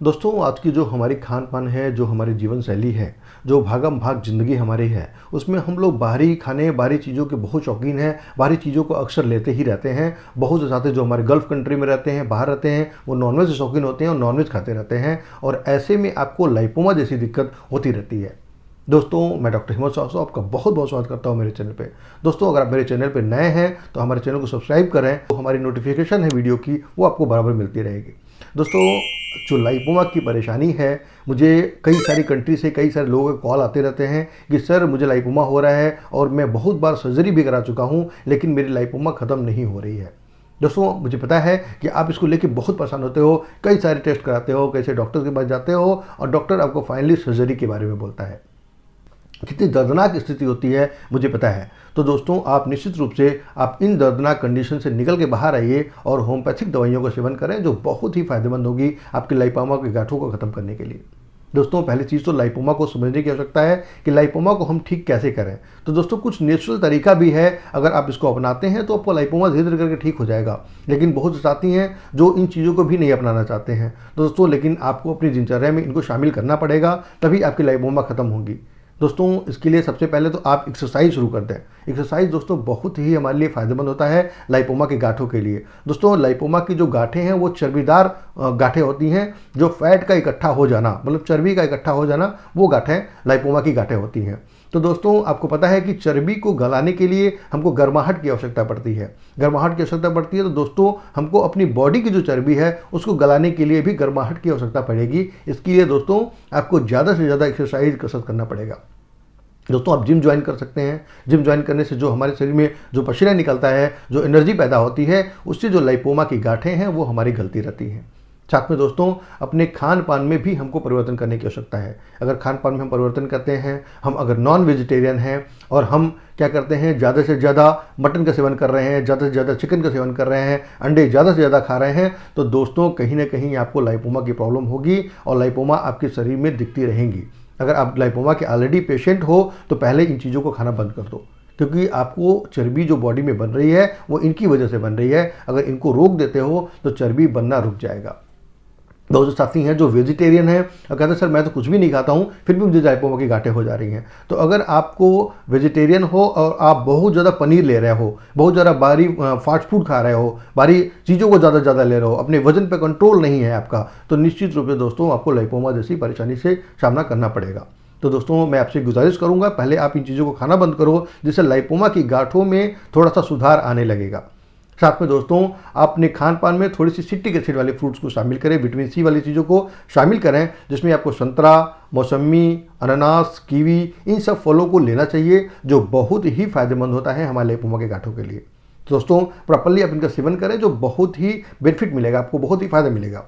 दोस्तों, आज की जो हमारी खान-पान है, जो हमारी जीवन शैली है, जो भागम-भाग ज़िंदगी हमारी है, उसमें हम लोग बाहरी खाने, बाहरी चीज़ों के बहुत शौकीन हैं, बाहरी चीज़ों को अक्सर लेते ही रहते हैं। बहुत से साथी जो हमारे गल्फ़ कंट्री में रहते हैं, बाहर रहते हैं, वो नॉन-वेज के शौकीन होते हैं और नॉन-वेज खाते रहते हैं और ऐसे में आपको लाइपोमा जैसी दिक्कत होती रहती है। दोस्तों, मैं डॉक्टर हिम्मत साहब आपका बहुत-बहुत स्वागत करता हूँ मेरे चैनल पे। दोस्तों, अगर आप मेरे चैनल पे नए हैं, तो हमारे चैनल को सब्सक्राइब करें, तो हमारी नोटिफ़िकेशन है वीडियो की, वो आपको बराबर मिलती रहेगी। दोस्तों, जो लाइपोमा की परेशानी है, मुझे कई सारी कंट्री से कई सारे लोगों के कॉल आते रहते हैं कि सर मुझे लाइपोमा हो रहा है और मैं बहुत बार सर्जरी भी करा चुका हूँ, लेकिन मेरी लाइपोमा ख़त्म नहीं हो रही है। दोस्तों, मुझे पता है कि आप इसको लेके बहुत परेशान होते हो, कई सारे टेस्ट कराते हो, कैसे डॉक्टर के पास जाते हो और डॉक्टर आपको फाइनली सर्जरी के बारे में बोलता है। कितनी दर्दनाक स्थिति होती है मुझे पता है। तो दोस्तों, आप निश्चित रूप से आप इन दर्दनाक कंडीशन से निकल के बाहर आइए और होम्योपैथिक दवाइयों का सेवन करें, जो बहुत ही फायदेमंद होगी आपके लाइपोमा के गांठों को ख़त्म करने के लिए। दोस्तों, पहली चीज़ तो लाइपोमा को समझने की आवश्यकता है कि लाइपोमा को हम ठीक कैसे करें। तो दोस्तों, कुछ नेचुरल तरीका भी है, अगर आप इसको अपनाते हैं तो आपको लाइपोमा धीरे धीरे करके ठीक हो जाएगा। लेकिन बहुत से साथी हैं जो इन चीज़ों को भी नहीं अपनाना चाहते हैं। दोस्तों, लेकिन आपको अपनी दिनचर्या में इनको शामिल करना पड़ेगा, तभी आपकी लाइपोमा ख़त्म होगी। दोस्तों, इसके लिए सबसे पहले तो आप एक्सरसाइज शुरू कर दें। एक्सरसाइज दोस्तों बहुत ही हमारे लिए फ़ायदेमंद होता है लाइपोमा के गांठों के लिए। दोस्तों, लाइपोमा की जो गांठें हैं वो चर्बीदार गांठें होती हैं, जो फैट का इकट्ठा हो जाना, मतलब चर्बी का इकट्ठा हो जाना, वो गांठें लाइपोमा की गांठें होती हैं। तो दोस्तों, आपको पता है कि चर्बी को गलाने के लिए हमको गर्माहट की आवश्यकता पड़ती है। गर्माहट की आवश्यकता पड़ती है तो दोस्तों, हमको अपनी बॉडी की जो चर्बी है उसको गलाने के लिए भी गर्माहट की आवश्यकता पड़ेगी। इसके लिए दोस्तों, आपको ज़्यादा से ज़्यादा एक्सरसाइज कसरत करना पड़ेगा। दोस्तों, आप जिम ज्वाइन कर सकते हैं। जिम ज्वाइन करने से जो हमारे शरीर में जो पसीना निकलता है, जो एनर्जी पैदा होती है, उससे जो लाइपोमा की गांठें हैं वो हमारी गलती रहती हैं। साथ में दोस्तों, अपने खान पान में भी हमको परिवर्तन करने की आवश्यकता है। अगर खान पान में हम परिवर्तन करते हैं, हम अगर नॉन वेजिटेरियन हैं और हम क्या करते हैं, ज़्यादा से ज़्यादा मटन का सेवन कर रहे हैं, ज़्यादा से ज़्यादा चिकन का सेवन कर रहे हैं, अंडे ज़्यादा से ज़्यादा खा रहे हैं, तो दोस्तों कहीं ना कहीं आपको लाइपोमा की प्रॉब्लम होगी और लाइपोमा आपके शरीर में दिखती रहेंगी। अगर आप लाइपोमा के ऑलरेडी पेशेंट हो तो पहले इन चीज़ों को खाना बंद कर दो, क्योंकि आपको चर्बी जो बॉडी में बन रही है वो इनकी वजह से बन रही है। अगर इनको रोक देते हो तो चर्बी बनना रुक जाएगा। बहुत से साथी हैं जो वेजिटेरियन हैं और कहते हैं सर मैं तो कुछ भी नहीं खाता हूँ, फिर भी मुझे लाइपोमा की गांठें हो जा रही हैं। तो अगर आपको वेजिटेरियन हो और आप बहुत ज़्यादा पनीर ले रहे हो, बहुत ज़्यादा बाहरी फास्ट फूड खा रहे हो, बाहरी चीज़ों को ज़्यादा ले रहे हो, अपने वजन पर कंट्रोल नहीं है आपका, तो निश्चित रूप से दोस्तों आपको लाइपोमा जैसी परेशानी से सामना करना पड़ेगा। तो दोस्तों, मैं आपसे गुजारिश करूंगा, पहले आप इन चीज़ों को खाना बंद करो, जिससे लाइपोमा की गांठों में थोड़ा सा सुधार आने लगेगा। साथ में दोस्तों, आप अपने खान पान में थोड़ी सी सिट्रिक एसिड वाले फ्रूट्स को शामिल करें, विटामिन सी वाली चीज़ों को शामिल करें, जिसमें आपको संतरा, मौसमी, अनानास, कीवी, इन सब फलों को लेना चाहिए, जो बहुत ही फायदेमंद होता है हमारे लाइपोमा के गांठों के लिए। तो दोस्तों, प्रॉपरली आप इनका सेवन करें, जो बहुत ही बेनिफिट मिलेगा, आपको बहुत ही फायदा मिलेगा।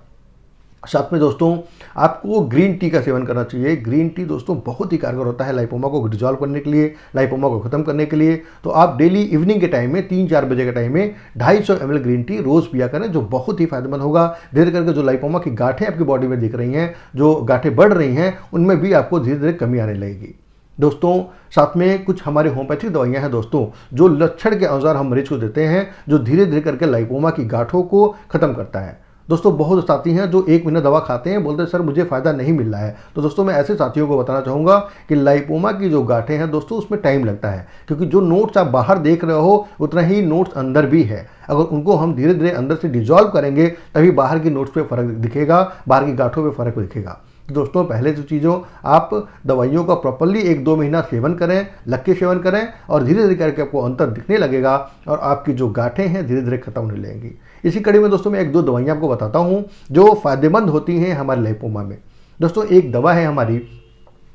साथ में दोस्तों, आपको ग्रीन टी का सेवन करना चाहिए। ग्रीन टी दोस्तों बहुत ही कारगर होता है लाइपोमा को डिजॉल्व करने के लिए, लाइपोमा को ख़त्म करने के लिए। तो आप डेली इवनिंग के टाइम में 3-4 बजे के टाइम में 250 ml ग्रीन टी रोज़ पिया करें, जो बहुत ही फायदेमंद होगा। धीरे करके जो लाइपोमा की गांठें आपकी बॉडी में दिख रही हैं, जो गांठें बढ़ रही हैं, उनमें भी आपको धीरे धीरे कमी आने लगेगी। दोस्तों, साथ में कुछ हमारे होम्योपैथिक दवाइयाँ हैं दोस्तों, जो लक्षण के अनुसार हम मरीज को देते हैं, जो धीरे धीरे करके लाइपोमा की गांठों को ख़त्म करता है। दोस्तों, बहुत साथी हैं जो 1 महीना दवा खाते हैं, बोलते हैं सर मुझे फ़ायदा नहीं मिल रहा है। तो दोस्तों, मैं ऐसे साथियों को बताना चाहूँगा कि लाइपोमा की जो गांठें हैं दोस्तों, उसमें टाइम लगता है, क्योंकि जो नोट्स आप बाहर देख रहे हो उतना ही नोट्स अंदर भी है। अगर उनको हम धीरे धीरे अंदर से डिजॉल्व करेंगे, तभी बाहर की नोट्स पे फ़र्क दिखेगा, बाहर की गांठों पे फ़र्क दिखेगा। दोस्तों, पहले जो चीज़ों आप दवाइयों का प्रॉपरली 1-2 महीना सेवन करें, लग के सेवन करें, और धीरे धीरे करके आपको अंतर दिखने लगेगा और आपकी जो गांठें हैं धीरे धीरे खत्म होने लगेंगी। इसी कड़ी में दोस्तों, मैं 1-2 दवाइयाँ आपको बताता हूँ जो फ़ायदेमंद होती हैं हमारे लाइपोमा में। दोस्तों, एक दवा है हमारी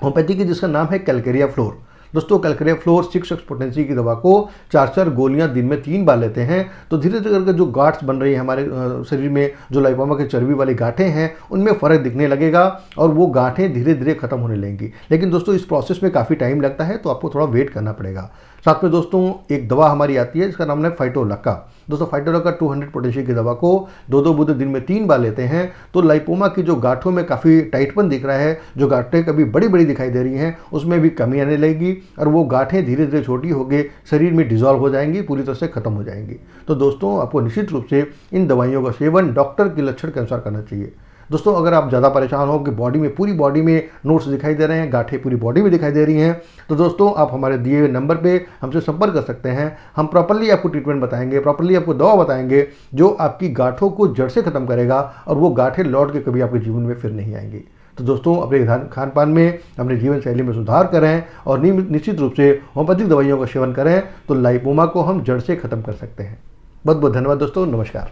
होम्योपैथी की, जिसका नाम है कैलकेरिया फ्लोर। दोस्तों, कैलकेरिया फ्लोर 6x पोटेंसी की दवा को 4-4 गोलियां दिन में 3 बार लेते हैं, तो धीरे धीरे करके जो गांठ्स बन रही है हमारे शरीर में, जो लाइपोमा के चर्बी वाली गांठें हैं, उनमें फ़र्क दिखने लगेगा और वो गांठें धीरे धीरे खत्म होने लगेंगी। लेकिन दोस्तों, इस प्रोसेस में काफ़ी टाइम लगता है, तो आपको थोड़ा वेट करना पड़ेगा। साथ में दोस्तों, एक दवा हमारी आती है जिसका नाम है फाइटोलक्का। दोस्तों, फाइटोलक्का 200 पोटेंशियम की दवा को 2-2 बूंद दिन में 3 बार लेते हैं, तो लाइपोमा की जो गांठों में काफ़ी टाइटपन दिख रहा है, जो गांठें कभी बड़ी बड़ी दिखाई दे रही हैं, उसमें भी कमी आने लगेगी और वो गांठें धीरे धीरे छोटी होकर शरीर में डिजॉल्व हो जाएंगी, पूरी तरह से खत्म हो जाएंगी। तो दोस्तों, आपको निश्चित रूप से इन दवाइयों का सेवन डॉक्टर के लक्षण के अनुसार करना चाहिए। दोस्तों अगर आप ज़्यादा परेशान हो कि बॉडी में, पूरी बॉडी में नोट्स दिखाई दे रहे हैं, गांठें पूरी बॉडी में दिखाई दे रही हैं, तो दोस्तों आप हमारे दिए हुए नंबर पे हमसे संपर्क कर सकते हैं। हम प्रॉपरली आपको ट्रीटमेंट बताएंगे, प्रॉपरली आपको दवा बताएंगे जो आपकी गांठों को जड़ से खत्म करेगा और वो गांठें लौट के कभी आपके जीवन में फिर नहीं आएंगी। तो दोस्तों अपने खान पान में, अपने जीवन शैली में सुधार करें और निश्चित रूप से होम्योपैथिक दवाइयों का सेवन करें तो लाइपोमा को हम जड़ से खत्म कर सकते हैं। बहुत बहुत धन्यवाद दोस्तों, नमस्कार।